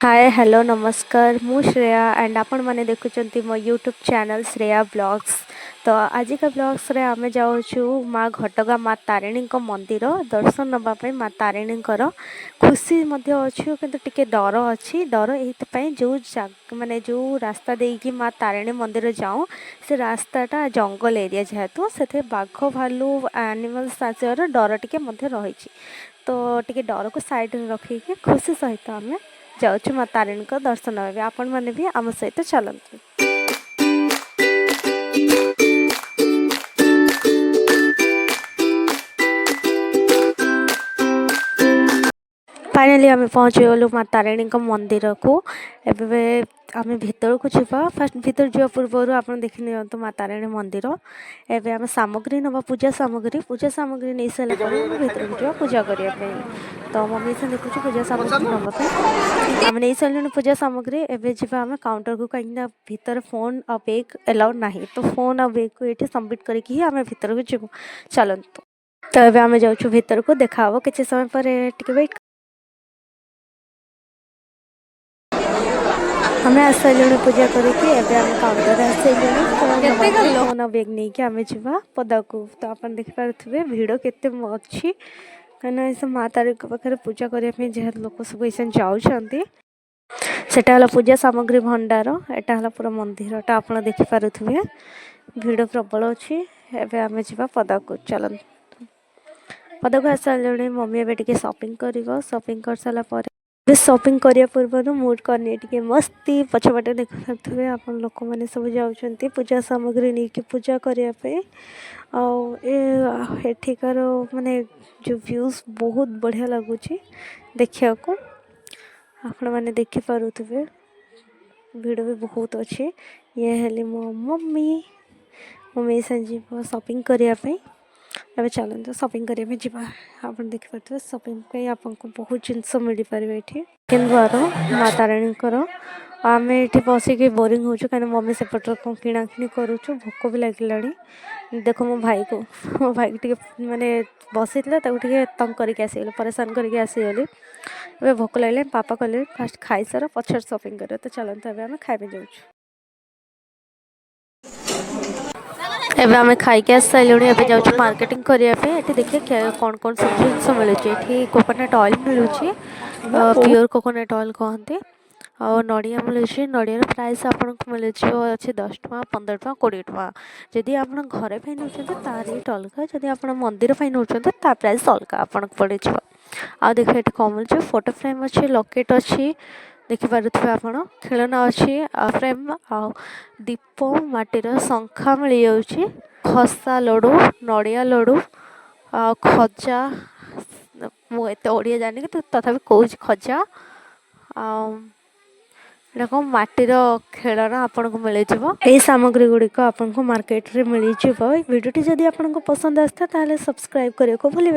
Hi hello नमस्कार मु Shreya and आपण माने देखुचंती मो यूट्यूब चैनल श्रेया ब्लॉग्स। तो आज का ब्लॉग्स रे आमे जाऊछु माँ घटगा माँ तारिणी मंदिर दर्शन नबा पे माँ तारिणी खुशी मध्य अच्छु किंतु टिके डर अच्छी डर एइतपई जो माने जो रास्ता देकी माँ तारिणी मंदिर जाऊँ से रास्ताटा जंगल एरिया जेहेतु से बाघ भालू एनिमल्स आसर डर टिके मध्य रही। तो टिके डर को साइड रखिकी खुशी सहित आमे जाऊँ माँ तारिणी दर्शन पाइबे। आपण मैंने भी आम सहित चलतु। फाइनाली आम पहुँची गलु माँ तारिणी मंदिर को। एबे आम भीतर को जावा फास्ट भीतर जा पूर्व आप देखी नि माँ तारिणी मंदिर। एबे आम सामग्री नवा पूजा सामग्री नहीं सारा भीतर को जा पूजा करने। तो मम्मी से देखुच पूजा सामग्री नापी आम नहीं सारे पूजा सामग्री। एबे जीवा आम काउंटर को कहीं भीतर फोन और बैग एलाउड ना तो फोन और बैग को ये सबमिट करके ही आम भीतर को जीव चलतु। तो एबे आम जाऊँ भीतर को देखा किसी समय पर टिके वेट हमें आसाइलु पूजा करके एबे आम काउंटर आसाइलु फोन बैग नहीं कि आम जीवा पदा को। तो आप देखिपे भिड़ केते अच्छी कहीं माँ तारिणी पाखे पूजा करने जहाँ लोक सब ऐसा जाऊँगी। सेटा हला पूजा सामग्री भंडार एटा हला पूरा मंदिरटा आप देखिपे भिड़ प्रबल अच्छी। एबे आम जीवा पदा को चल पदा को आसाइलु मम्मी एबे टिके शॉपिंग कर सारापर शॉपिंग करिया पूर्व मूड करनी टिके मस्ती पछपटे देखुए आप लोक मैंने सब जाऊँच पूजा सामग्री नहीं कि पूजा करने। एठिकार माने जो व्यूज बहुत बढ़िया लगुच देखा को आपण मैंने देखिपे भिड़ भी बहुत अच्छे। ये हेली मो मम्मी मम्मी संजीव शॉपिंग करने। एबे चलते शॉपिंग करने जावा। आप देखिपे शॉपिंग आपको बहुत जिनस मिल पार ये द्वार माँ तारिणी आम ये बसिक बोरिंग हो कहीं मम्मी सेपटर कौन किणा कि करुचु भोक भी लगे। देख मो भाई को माने बसी तंग करके आसीगले परेशान करके आसीगली। ए भोक लगे पापा कहले फास्ट खाई सार पछर शॉपिंग कर। तो चलते आम खाइबे जाऊँ। एबे आम खाई आस सारूँ एबे जाऊँ मार्केटिंग करने। देखिए कौन कौन सब जिन मिलूँ ये कोकोनट ऑयल मिलूँ प्योर कोकोनट ऑयल कहते और नड़िया मिलूँ। नड़ियार प्राइस आपको मिले अच्छे 10 टଙ୍କା 15 ଟଙ୍କା 20 ଟଙ୍କା। जदि आप घरे पे नौ तार रेट अलग जदि आप मंदिर पे नौ ता प्राइस अलग आपको पड़ जाए। आ देखिए ये कम मिलूँ फोटो फ्रेम अच्छी लकेट अच्छी देखिपे आप खेलना अच्छी फ्रेम आ दीप माटीर शंखा मिल जाऊँगी खसा लडू नड़िया लडू आ खजा मुझे ओडिया जानी कि तथा कौन खजा कौन माटीर खेलना आपन को मिल जाए। सामग्री गुड़िक आपको मार्केट रे मिल जाए। वीडियोटी जदि आपको पसंद आसता ताले सब्सक्राइब करने को भूलें।